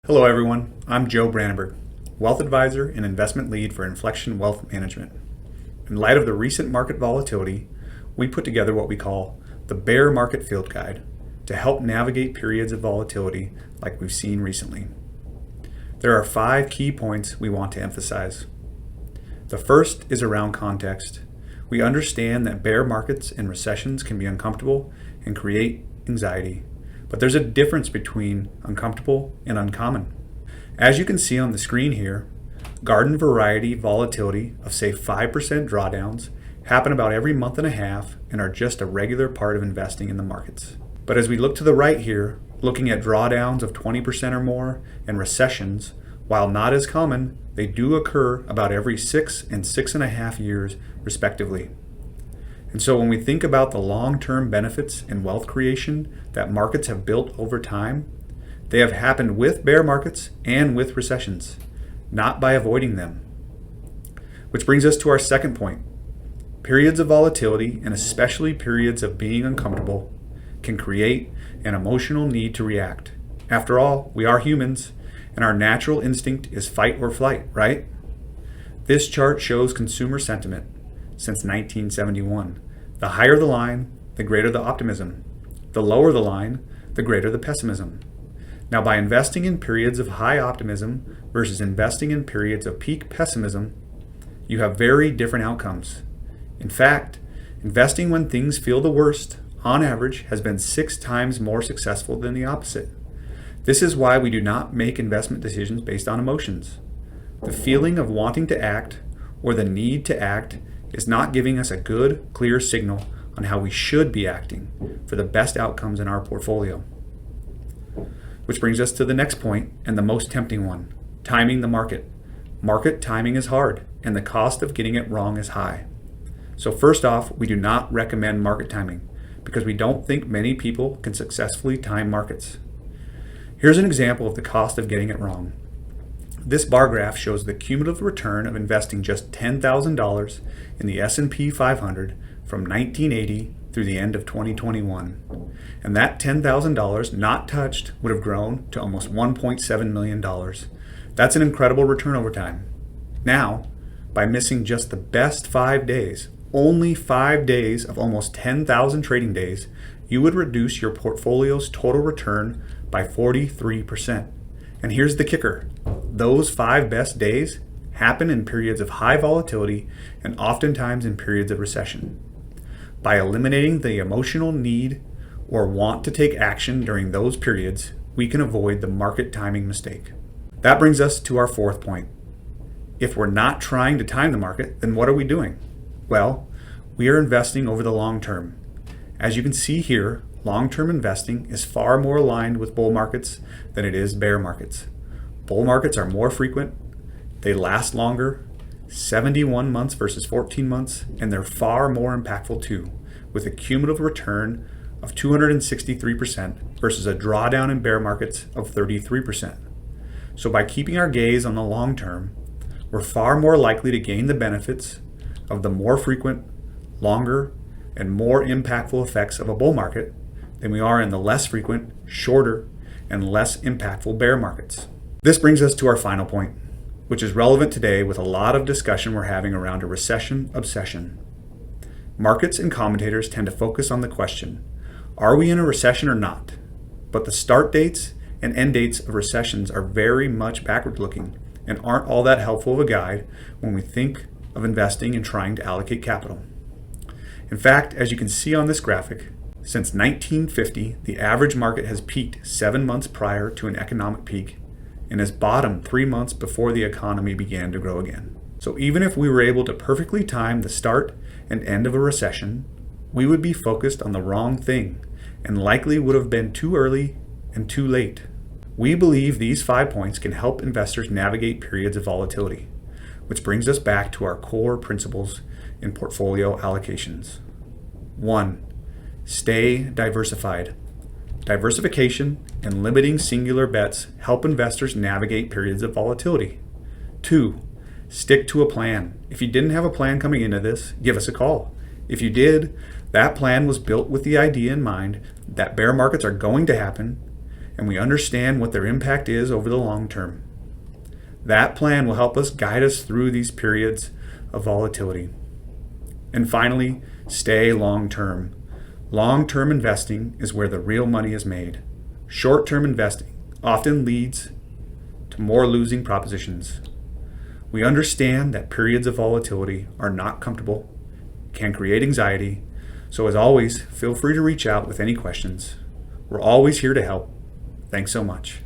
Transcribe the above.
Hello everyone, I'm Joe Brandenburg, Wealth Advisor and Investment Lead for Inflection Wealth Management. In light of the recent market volatility, we put together what we call the Bear Market Field Guide to help navigate periods of volatility like we've seen recently. There are 5 key points we want to emphasize. The first is around context. We understand that bear markets and recessions can be uncomfortable and create anxiety. But there's a difference between uncomfortable and uncommon. As you can see on the screen here, garden variety volatility of say 5% drawdowns happen about every month and a half and are just a regular part of investing in the markets. But as we look to the right here, looking at drawdowns of 20% or more and recessions, while not as common, they do occur about every 6 and 6.5 years respectively. And so when we think about the long-term benefits and wealth creation that markets have built over time, they have happened with bear markets and with recessions, not by avoiding them. Which brings us to our second point. Periods of volatility, and especially periods of being uncomfortable, can create an emotional need to react. After all, we are humans, and our natural instinct is fight or flight, right? This chart shows consumer sentiment since 1971. The higher the line, the greater the optimism. The lower the line, the greater the pessimism. Now, by investing in periods of high optimism versus investing in periods of peak pessimism, you have very different outcomes. In fact, investing when things feel the worst, on average, has been 6 times more successful than the opposite. This is why we do not make investment decisions based on emotions. The feeling of wanting to act or the need to act is not giving us a good, clear signal on how we should be acting for the best outcomes in our portfolio. Which brings us to the next point, and the most tempting one, timing the market. Market timing is hard, and the cost of getting it wrong is high. So first off, we do not recommend market timing because we don't think many people can successfully time markets. Here's an example of the cost of getting it wrong. This bar graph shows the cumulative return of investing just $10,000 in the S&P 500 from 1980 through the end of 2021. And that $10,000 not touched would have grown to almost $1.7 million. That's an incredible return over time. Now, by missing just the best 5 days, only 5 days of almost 10,000 trading days, you would reduce your portfolio's total return by 43%. And here's the kicker. Those 5 best days happen in periods of high volatility and oftentimes in periods of recession. By eliminating the emotional need or want to take action during those periods, we can avoid the market timing mistake. That brings us to our fourth point. If we're not trying to time the market, then what are we doing? Well, we are investing over the long term. As you can see here, long-term investing is far more aligned with bull markets than it is bear markets. Bull markets are more frequent, they last longer, 71 months versus 14 months, and they're far more impactful too, with a cumulative return of 263% versus a drawdown in bear markets of 33%. So by keeping our gaze on the long term, we're far more likely to gain the benefits of the more frequent, longer, and more impactful effects of a bull market than we are in the less frequent, shorter, and less impactful bear markets. This brings us to our final point, which is relevant today with a lot of discussion we're having around a recession obsession. Markets and commentators tend to focus on the question, are we in a recession or not? But the start dates and end dates of recessions are very much backward looking and aren't all that helpful of a guide when we think of investing and trying to allocate capital. In fact, as you can see on this graphic, since 1950, the average market has peaked 7 months prior to an economic peak and has bottomed 3 months before the economy began to grow again. So even if we were able to perfectly time the start and end of a recession, we would be focused on the wrong thing and likely would have been too early and too late. We believe these 5 points can help investors navigate periods of volatility, which brings us back to our core principles in portfolio allocations. 1. Stay diversified. Diversification and limiting singular bets help investors navigate periods of volatility. 2. Stick to a plan. If you didn't have a plan coming into this, give us a call. If you did, that plan was built with the idea in mind that bear markets are going to happen and we understand what their impact is over the long term. That plan will help us guide us through these periods of volatility. And finally, stay long term. Long term investing is where the real money is made. Short term investing often leads to more losing propositions. We understand that periods of volatility are not comfortable, can create anxiety, so as always, feel free to reach out with any questions. We're always here to help. Thanks so much.